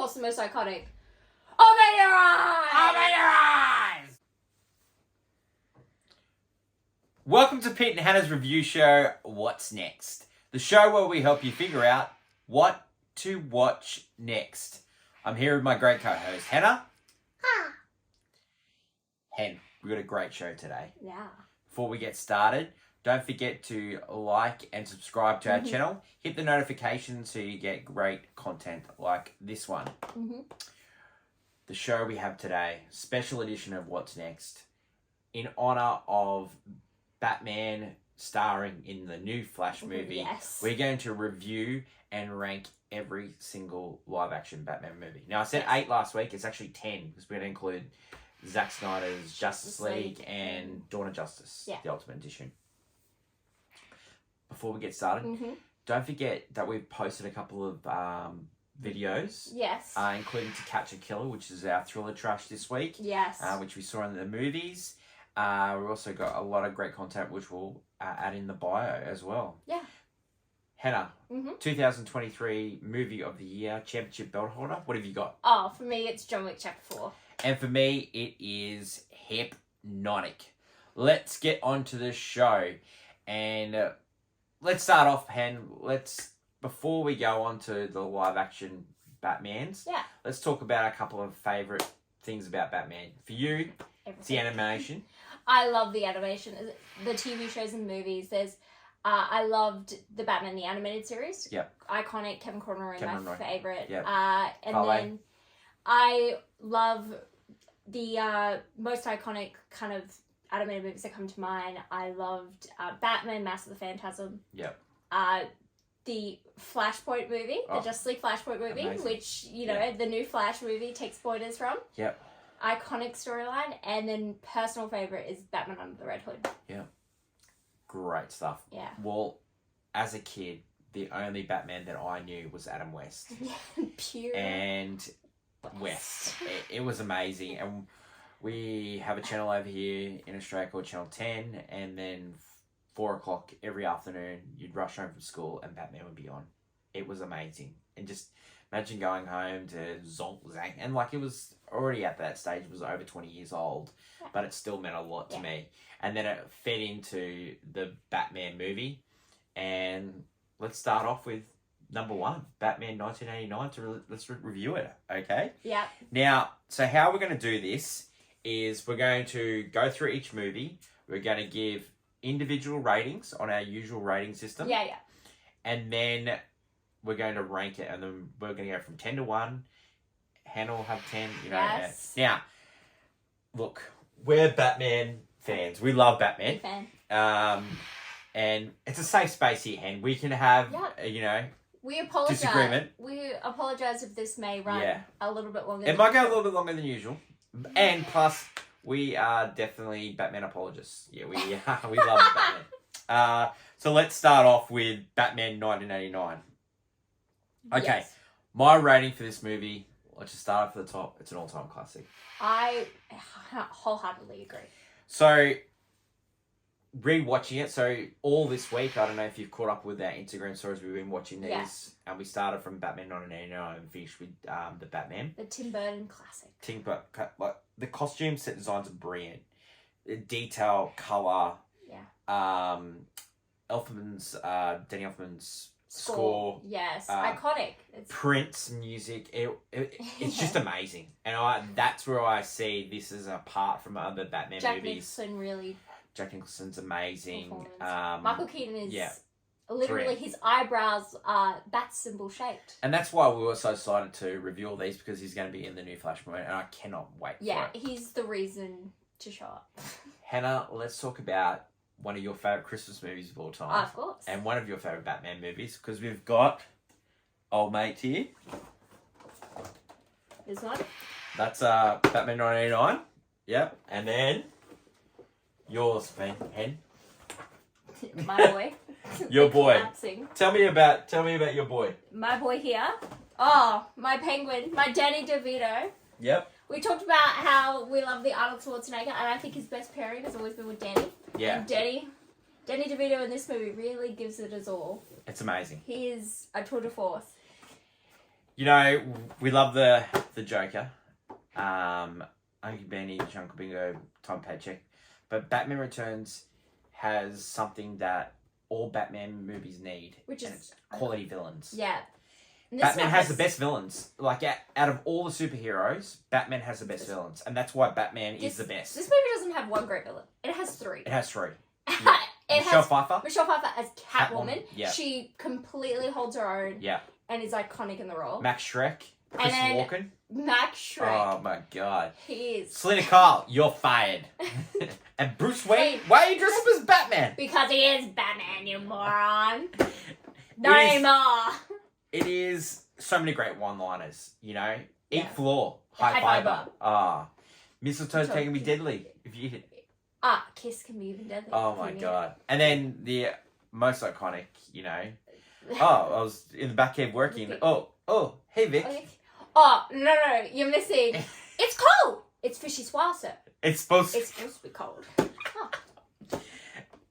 course, the most iconic. Open your eyes! Open your eyes! Welcome to Pete and Hannah's review show, What's Next? The show where we help you figure out what to watch next. I'm here with my great co-host, Hannah. Huh. Hen, we've got a great show today. Yeah. Before we get started, don't forget to like and subscribe to our channel. Hit the notifications so you get great content like this one. The show we have today, special edition of What's Next, in honor of Batman starring in the new Flash movie. Yes. We're going to review and rank every single live-action Batman movie. Now, I said 8 last week. It's actually 10 because we're going to include Zack Snyder's Justice League and Dawn of Justice, the Ultimate Edition. Before we get started, don't forget that we've posted a couple of videos. Yes. Including To Catch a Killer, which is our thriller trash this week. Yes. Which we saw in the movies. We've also got a lot of great content which we'll add in the bio as well. Yeah. Hannah, 2023 Movie of the Year, Championship belt holder. What have you got? Oh, for me, it's John Wick Chapter 4. And for me, it is Hypnotic. Let's get on to the show. And let's start off, before we go on to the live-action Batmans, let's talk about a couple of favourite things about Batman. For you, it's the animation. I love the animation. The TV shows and movies. I loved the Batman the Animated Series. Yep. Iconic. Kevin Conroy, my favourite. Yep. And then I love the most iconic kind of animated movies that come to mind. I loved Batman, Mask of the Phantasm. Yep. The Flashpoint movie, the Justice League Flashpoint movie, which, you know, the new Flash movie takes pointers from. Yep. Iconic storyline. And then personal favourite is Batman Under the Red Hood. Yeah. Great stuff. Yeah. Well, as a kid, the only Batman that I knew was Adam West. Pure. And West. It was amazing. And we have a channel over here in Australia called Channel 10, and then 4 o'clock every afternoon, you'd rush home from school and Batman would be on. It was amazing. And just imagine going home to Zonk Zank. And like, it was already at that stage, it was over 20 years old, but it still meant a lot to me. And then it fed into the Batman movie. And let's start off with number 1, Batman 1989. Let's review it, okay? Yeah. Now, so how we're going to do this is we're going to go through each movie. We're going to give individual ratings on our usual rating system. Yeah. And then we're going to rank it, and then we're going to go from 10 to 1. Hannah will have 10. You know. Yes. Now, look, we're Batman fans. We love Batman. Big fan. And it's a safe space here, Hen. We can have, you know, we apologise. Disagreement. We apologise if this may run a little bit longer. It might go a little bit longer than usual. And plus, we are definitely Batman apologists. Yeah, we love Batman. So let's start off with Batman 1989. Okay, my rating for this movie, let's just start off at the top. It's an all-time classic. I wholeheartedly agree. So, rewatching it, so all this week, I don't know if you've caught up with our Instagram stories, we've been watching these, and we started from Batman 1989 and finished with the Batman. The Tim Burton classic. Like, the costume set designs are brilliant. The detail, colour. Yeah. Danny Elfman's score. Yes, iconic. Prince music. It's just amazing. And that's where I see this as apart from other Batman movies. Jack Nicholson's amazing. Michael Keaton is literally his eyebrows are bat symbol shaped. And that's why we were so excited to review all these, because he's going to be in the new Flash movie, and I cannot wait for it. Yeah, he's the reason to show up. Hannah, let's talk about one of your favourite Christmas movies of all time. Of course. And one of your favourite Batman movies, because we've got old mate here. This one? That's Batman 1989. Yep. And then yours, Hen. My boy. Your boy. Collapsing. Tell me about your boy. My boy here. Oh, my penguin. My Danny DeVito. Yep. We talked about how we love the Arnold Schwarzenegger, and I think his best pairing has always been with Danny. Yeah. And Danny DeVito in this movie really gives it his all. It's amazing. He is a tour de force. You know, we love the Joker. Uncle Benny, Jungle Bingo, Tom Paycheck. But Batman Returns has something that all Batman movies need. Which is quality villains. Yeah. Batman has the best villains. Like, out of all the superheroes, Batman has the best villains. And that's why Batman is the best. This movie doesn't have one great villain. It has three. It has three. Yeah. Michelle Pfeiffer as Catwoman. Yeah. She completely holds her own. Yeah. And is iconic in the role. Max Shrek. Chris Walken. Max Shrek. Oh my god. He is. Selena Kyle, you're fired. And Bruce Wayne, why are you dressed up as Batman? Because he is Batman, you moron. Not anymore. It is so many great one-liners, you know? Eat floor, high fiber. Mistletoe's taking me deadly. If you hit. Kiss can be even deadly. Oh my god. And then the most iconic, you know. I was in the back cave working. Hey Vic. Oh, no, you're missing. It's cold. It's fishy swasser. It's supposed to be cold.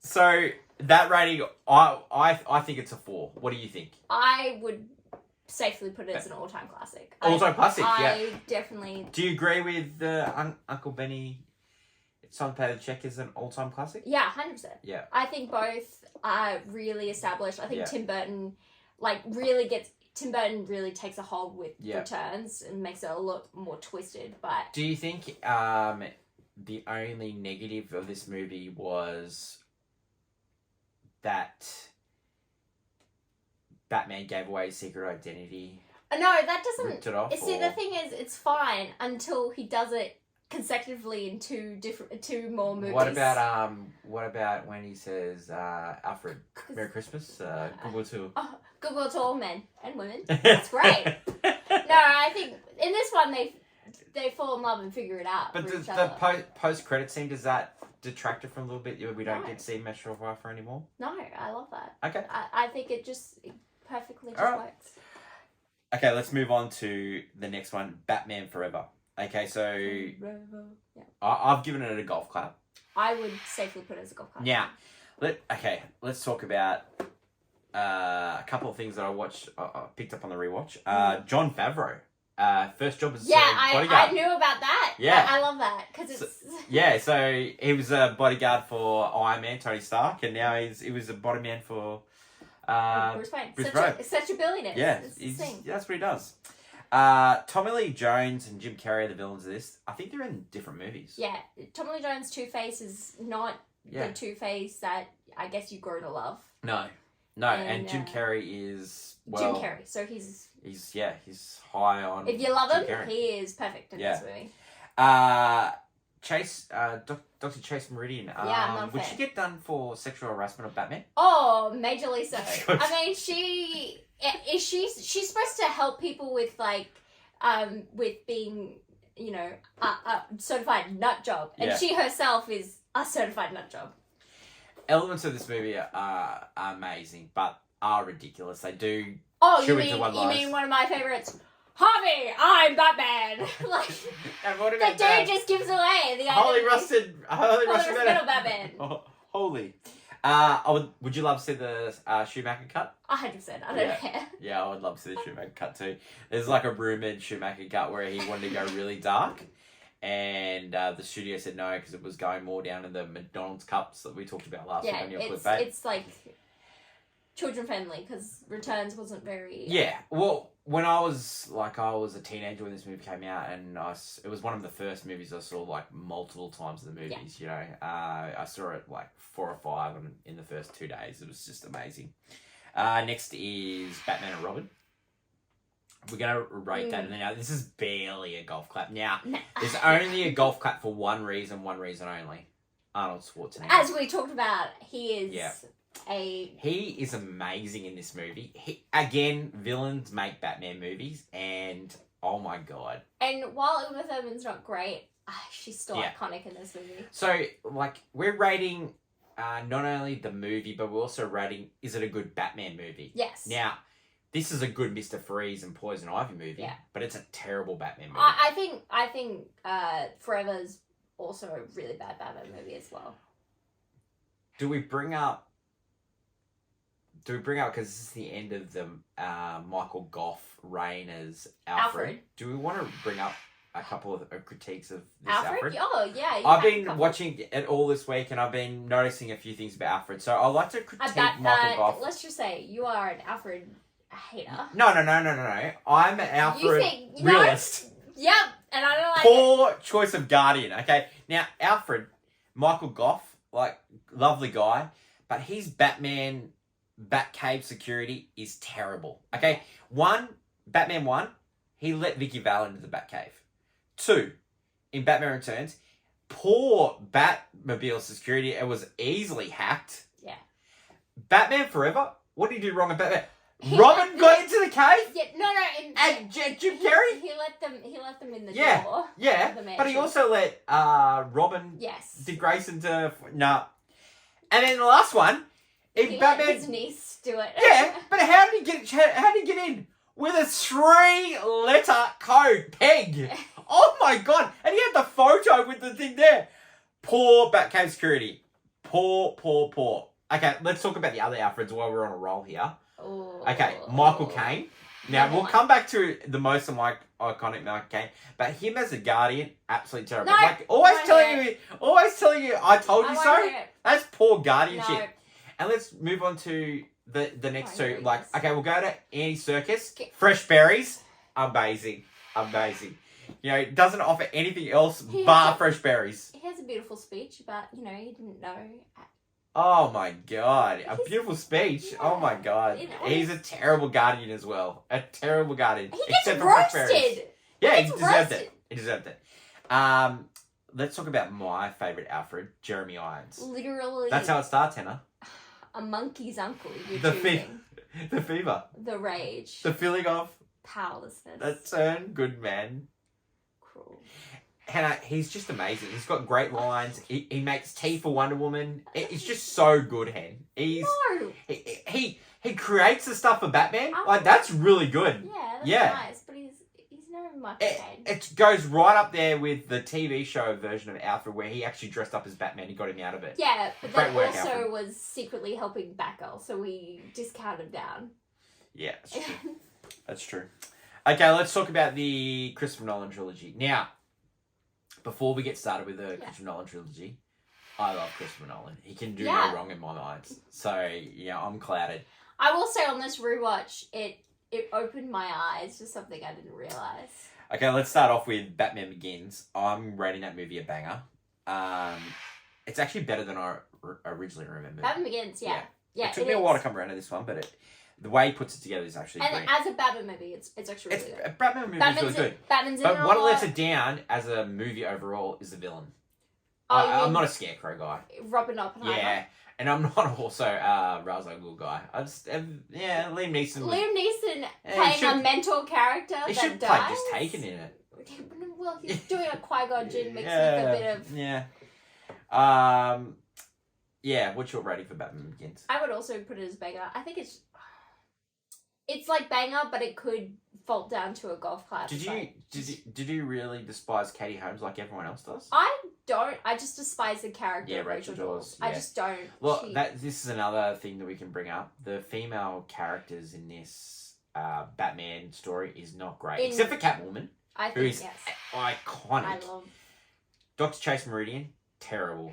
So that rating, I think it's a 4. What do you think? I would safely put it as an all-time classic. All-time classic, yeah. I definitely. Do you agree with Uncle Benny? It's Time to Pay the Check is an all-time classic. Yeah, 100%. Yeah. I think both are really established. I think Tim Burton, Tim Burton really takes a hold with Returns and makes it a lot more twisted. But do you think the only negative of this movie was that Batman gave away his secret identity? No, that doesn't. Ripped it off, see, the thing is, it's fine until he does it consecutively in two more movies. What about when he says, Alfred, Merry Christmas, goodwill to... Goodwill to all men and women. That's great. No, I think in this one they fall in love and figure it out. But the post-credit scene, does that detract it from a little bit? We don't get to see Michelle Pfeiffer anymore? No, I love that. Okay. I think it perfectly works. Okay, let's move on to the next one, Batman Forever. Okay, so I've given it a golf clap. I would safely put it as a golf clap. Now, let's talk about a couple of things that I picked up on the rewatch. Jon Faverau, first job as bodyguard. I knew about that. Yeah, I love that because it's so he was a bodyguard for Iron Man, Tony Stark, and now he was a bodyman for Bruce Wayne. Such a billionaire. Yeah, that's what he does. Tommy Lee Jones and Jim Carrey are the villains of this. I think they're in different movies. Yeah, Tommy Lee Jones' Two-Face is not the Two-Face that I guess you grow to love. No, and Jim Carrey is Jim Carrey. So he's high on. If you love him, Carrey. he is perfect in this movie. Dr. Chase Meridian. Would she get done for sexual harassment of Batman? Oh, majorly so. I mean, she's supposed to help people with with being, a certified nut job, and she herself is a certified nut job. Elements of this movie are amazing, but are ridiculous. They do. Oh, you mean one of my favorites? Harvey, I'm Batman. The dude just gives away the Holy rusted metal Batman. Holy. Would you love to see the Schumacher cut? 100%. I don't care. Yeah, I would love to see the Schumacher cut too. There's a rumored Schumacher cut where he wanted to go really dark, and the studio said no because it was going more down in the McDonald's cups that we talked about last week on your clip. It's children friendly because Returns wasn't very. Yeah, well, when I was a teenager when this movie came out, and it was one of the first movies I saw multiple times in the movies. Yeah. I saw it 4 or 5 in the first 2 days. It was just amazing. Next is Batman and Robin. We're gonna rate that, and now this is barely a golf clap. Now there's only a golf clap for one reason only. Arnold Schwarzenegger. As we talked about, he is. Yeah. He is amazing in this movie. Villains make Batman movies, and oh my god. And while Uma Thurman's not great, she's still iconic in this movie. So, we're rating not only the movie, but we're also rating, is it a good Batman movie? Yes. Now, this is a good Mr. Freeze and Poison Ivy movie, but it's a terrible Batman movie. I think Forever's also a really bad Batman movie as well. Do we bring up do we bring up, because this is the end of the Michael Goff reign as Alfred. Do we want to bring up a couple of critiques of this Alfred? Oh, yeah. I've been watching it all this week, and I've been noticing a few things about Alfred. So I'd like to critique Michael Goff. Let's just say you are an Alfred hater. No. I'm an Alfred realist. Yep, and I don't like Poor choice of Guardian. Okay, now Alfred, Michael Goff, like, lovely guy, but his Batman Batcave security is terrible. Okay, Batman 1, he let Vicky Vale into the Batcave. 2, in Batman Returns, poor Batmobile security, it was easily hacked. Yeah. Batman Forever, what did he do wrong in Batman? Robin got into the cave? Yeah, no. And Jim Carrey? He let them in the door. Yeah, but he also let Robin Dick Grayson to... No. And then the last one, he Batman... let his niece do it. Yeah, but how did he get in? With a 3-letter code, PEG. Oh my god. And he had the photo with the thing there. Poor Batcave security. Poor. Okay, let's talk about the other Alfreds while we're on a roll here. Ooh. Okay, Michael Caine. Now, we'll come back to the most iconic Michael Caine, but him as a Guardian, absolutely terrible. No, like, always telling you, I told you so. That's poor Guardian shit. And let's move on to the next two. Like, okay, we'll go to Andy Serkis. Fresh Berries. Amazing. You know, it doesn't offer anything else bar fresh berries. He has a beautiful speech about, you know, he didn't know. Oh my god. A beautiful speach. Yeah. Oh my god. He's a terrible Guardian as well. A terrible Guardian. He gets roasted. Yeah, he deserved it. Let's talk about my favourite Alfred, Jeremy Irons. Literally. That's how it starts, Hannah. A monkey's uncle. The fever. The rage. The feeling of powerlessness. The turn good man. Cruel. Hannah, he's just amazing. He's got great lines. He makes tea for Wonder Woman. It's just so good, Hen. He creates the stuff for Batman. Like, that's really good. Yeah, that's nice. But he's no Michael Caine. It goes right up there with the TV show version of Alfred, where he actually dressed up as Batman. He got him out of it. Yeah, but that also was secretly helping Batgirl, so we discounted down. Yeah, that's true. That's true. Okay, let's talk about the Christopher Nolan trilogy. Now, before we get started with the Christopher Nolan trilogy, I love Christopher Nolan. He can do no wrong in my mind. So, yeah, I'm clouded. I will say on this rewatch, it opened my eyes to something I didn't realise. Okay, let's start off with Batman Begins. I'm rating that movie a banger. It's actually better than I originally remembered. Batman Begins, yeah. It took me a while to come around to this one, but the way he puts it together is actually brilliant. And as a Batman movie, it's actually really good. Batman movie is really good. But what lets it down as a movie overall is the villain. I'm not a Scarecrow guy. Robert Oppenheimer. Yeah, and I'm not also Ra's al Ghul guy. I just Liam Neeson. Playing a mental character he that should dies. play just Taken in it. Well, he's doing a Qui-Gon Jinn mixed with a bit of... Yeah. What's your rating for Batman Begins? I would also put it as banger. I think it's like banger, but it could fault down to a golf clap. Did you really despise Katie Holmes like everyone else does? I don't. I just despise the character of Rachel Dawes. Yeah. I just don't. Well, this is another thing that we can bring up. The female characters in this Batman story is not great, except for Catwoman, who is iconic. I love Dr. Chase Meridian, terrible.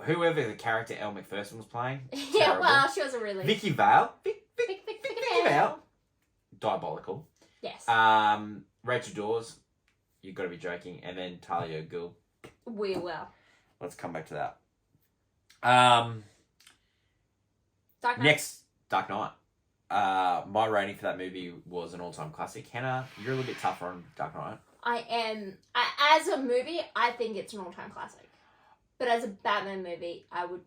Whoever the character Elle Macpherson was playing, yeah, well, she was a really Vicky Vale, Vicky Vale, diabolical. Yes. Rachel Dawes, you've got to be joking, and then Talia al Ghul. We will. Let's come back to that. Dark Knight. Next, Dark Knight. My rating for that movie was an all-time classic. Hannah, you're a little bit tougher on Dark Knight. I am. As a movie, I think it's an all-time classic. But as a Batman movie, I would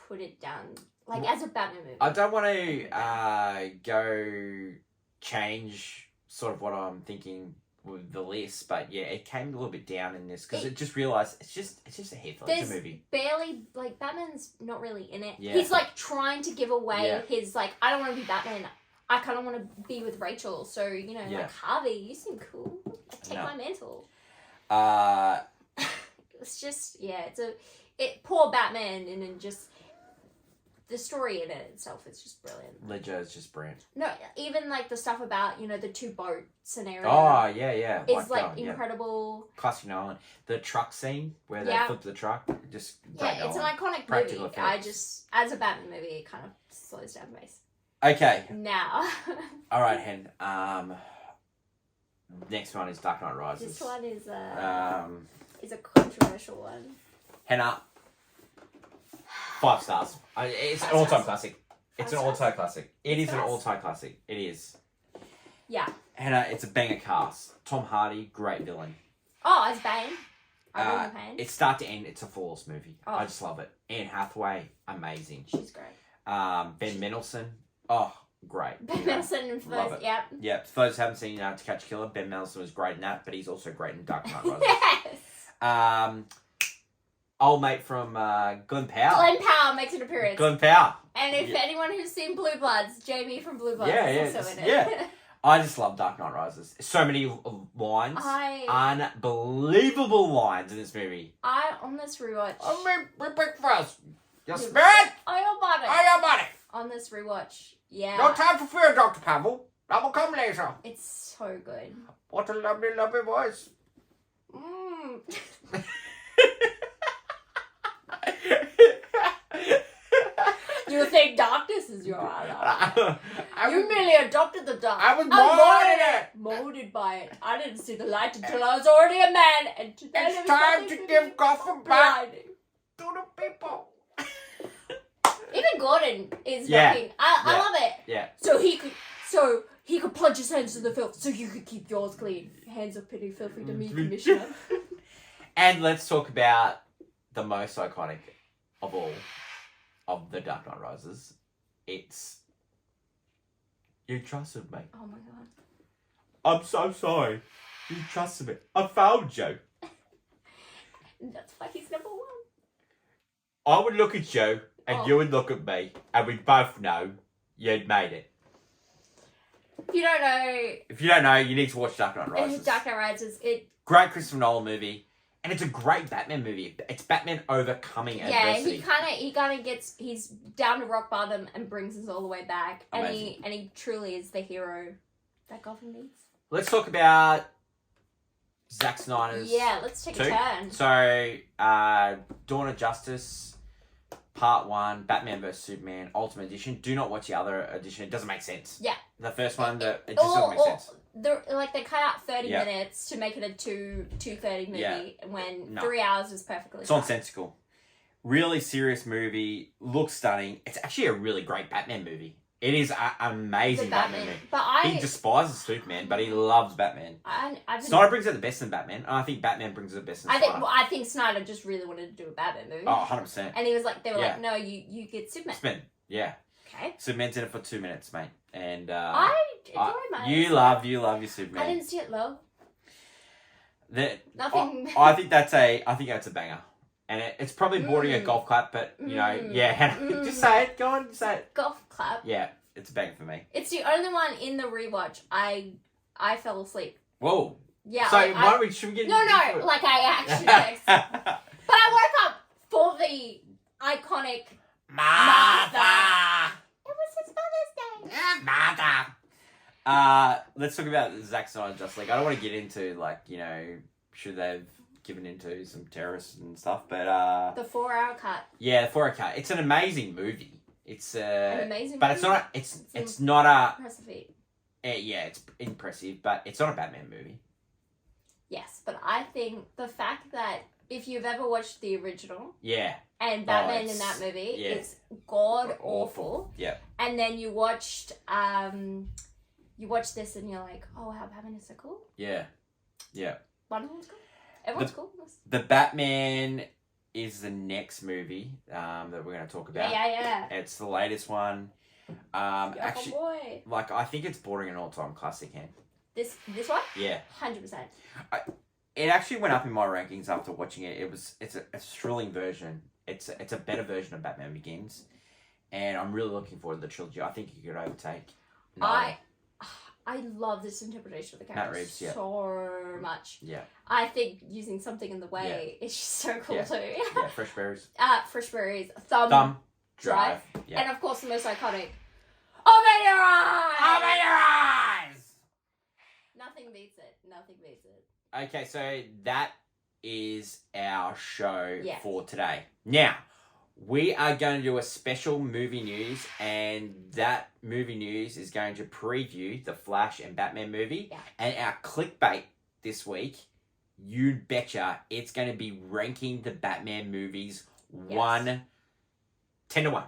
put it down. Like, as a Batman movie. I don't want to go change sort of what I'm thinking with the list, but yeah, it came a little bit down in this because it just realised it's just a hit. It's a movie. Barely, like, Batman's not really in it. Yeah. He's like trying to give away his like, I don't want to be Batman. I kind of want to be with Rachel. So like Harvey, you seem cool. Take my mantle. It's just it's poor Batman and then just the story in it itself is just brilliant. Ledger is just brilliant. No, even like the stuff about, you know, the 2 boat scenario. Oh, yeah. It's like incredible. Classic Nolan. The truck scene where they flip the truck, just great it's an iconic Practical movie. effects. I just, as a Batman movie, it kind of slows down the pace. Okay. Now. All right, Hen. Next one is Dark Knight Rises. This one is a controversial one. Henna. 5 stars. It's an all-time classic. It's an all-time classic. It is an all-time classic. It is. Yeah. Henna, it's a banger cast. Tom Hardy, great villain. Oh, as Bane. I love Bane. It's start to end. It's a flawless movie. Oh. I just love it. Anne Hathaway, amazing. She's great. Ben Mendelsohn, oh, great. Ben Mendelsohn, for those, Yeah, for those who haven't seen To Catch a Killer, Ben Mendelsohn was great in that, but he's also great in Dark Knight Rises. Yes! Old mate from Glen Powell. Glen Powell makes an appearance. Glen Powell. And if anyone who's seen Blue Bloods, Jamie from Blue Bloods is also in it. Yeah. I just love Dark Knight Rises. So many lines. Unbelievable lines in this movie. On this rewatch. I made breakfast. You're scared? I am on it. I am on it. On this rewatch. Yeah. No time for fear, Dr. Pavel. I will come later. It's so good. What a lovely, lovely voice. You think darkness is your ally. You merely adopted the dark. I was born in it. Molded by it. I didn't see the light until I was already a man. And it's time to give Gotham back to the people. Even Gordon is rocking. I love it. Yeah. So he could plunge his hands in the filth so you could keep yours clean. Hands of pity filthy to me, Commissioner. And let's talk about the most iconic of all of the Dark Knight Rises. It's You Trusted Me. Oh my god. I'm so sorry. You trusted me. I found you. That's why he's number 1. I would look at you and you would look at me and we both know you'd made it. If you don't know, you need to watch Dark Knight Rises. Dark Knight Rises. Great Christopher Nolan movie. And it's a great Batman movie. It's Batman overcoming adversity. He kind of gets, he's down to rock bottom and brings us all the way back. Amazing. And he truly is the hero that Gotham needs. Let's talk about Zack Snyder's. Yeah, let's take a turn. So, Dawn of Justice, Part 1, Batman vs Superman, Ultimate Edition. Do not watch the other edition. It doesn't make sense. Yeah. The first one, it just doesn't make sense. They cut out 30 minutes to make it a 2:30 movie when 3 hours is perfectly fine. Nonsensical. Really serious movie. Looks stunning. It's actually a really great Batman movie. It is an amazing Batman movie. But he despises Superman, but he loves Batman. Snyder brings out the best in Batman, and I think Batman brings out the best in Snyder. I think Snyder just really wanted to do a Batman movie. Oh, 100%. And he was like, they were like, no, you get Superman. Yeah. Okay. Superman's in it for 2 minutes, mate. And I enjoy my you love your Superman. I didn't see it though. Nothing. I think that's a banger. And it's probably bordering a golf clap, but you know, just say it. Go on, just say it. Golf clap. Yeah, it's a banger for me. It's the only one in the rewatch I fell asleep. Whoa. Yeah. So should we get? No, like I actually text. But I woke up for the iconic Martha. It was his Mother's Day. Martha. Let's talk about Zack Snyder Justice League. I don't want to get into should they've given into some terrorists and stuff, but the 4-hour cut. Yeah, the 4-hour cut. It's an amazing movie. It's an amazing but movie? it's not a impressive feat. Yeah, it's impressive, but it's not a Batman movie. Yes, but I think the fact that if you've ever watched the original, and Batman in that movie, it's god awful. Yeah, and then you watched this and you're like, oh wow, Batman is so cool. Yeah. Wonder Woman's cool. Everyone's cool. The Batman is the next movie that we're going to talk about. Yeah. It's the latest one. Actually, boy. I think it's bordering an all-time classic. This one? Yeah. 100%. It actually went up in my rankings after watching it. It's a thrilling version. It's a better version of Batman Begins, and I'm really looking forward to the trilogy. I think it could overtake. I love this interpretation of the character Reeves, so much. Yeah. I think using something in the way is just so cool too. Yeah, fresh berries. Fresh berries. Thumb. Drive. Yeah. And of course, the most iconic. Open your eyes! Open your eyes! Nothing beats it. Nothing beats it. Okay, so that is our show Yes. for today. Now, we are going to do a special movie news, and that movie news is going to preview the Flash and Batman movie. Yeah. And our clickbait this week, you betcha, it's going to be ranking the Batman movies 10 to 1.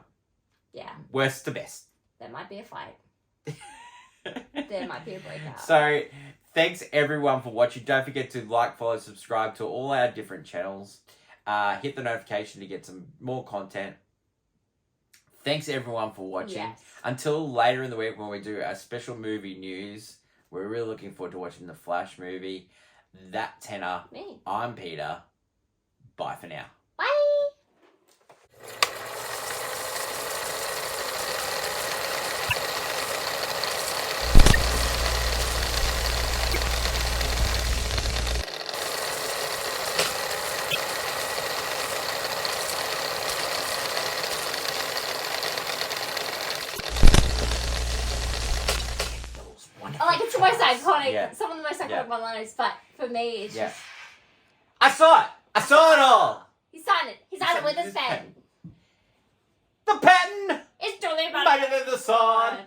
Yeah. Worst to best. There might be a fight. There might be a breakout. So, thanks everyone for watching. Don't forget to like, follow, subscribe to all our different channels. Hit the notification to get some more content. Thanks everyone for watching. Yes. Until later in the week when we do a special movie news, we're really looking forward to watching the Flash movie. That tenor. Me. I'm Peter. Bye for now. Bye. Like, it's the most iconic, Yeah. some of the most iconic Yeah. one-liners, but for me, it's just... I saw it! I saw it all! He signed it. He signed it with his pen. The pen! It's totally Mightier than the sun!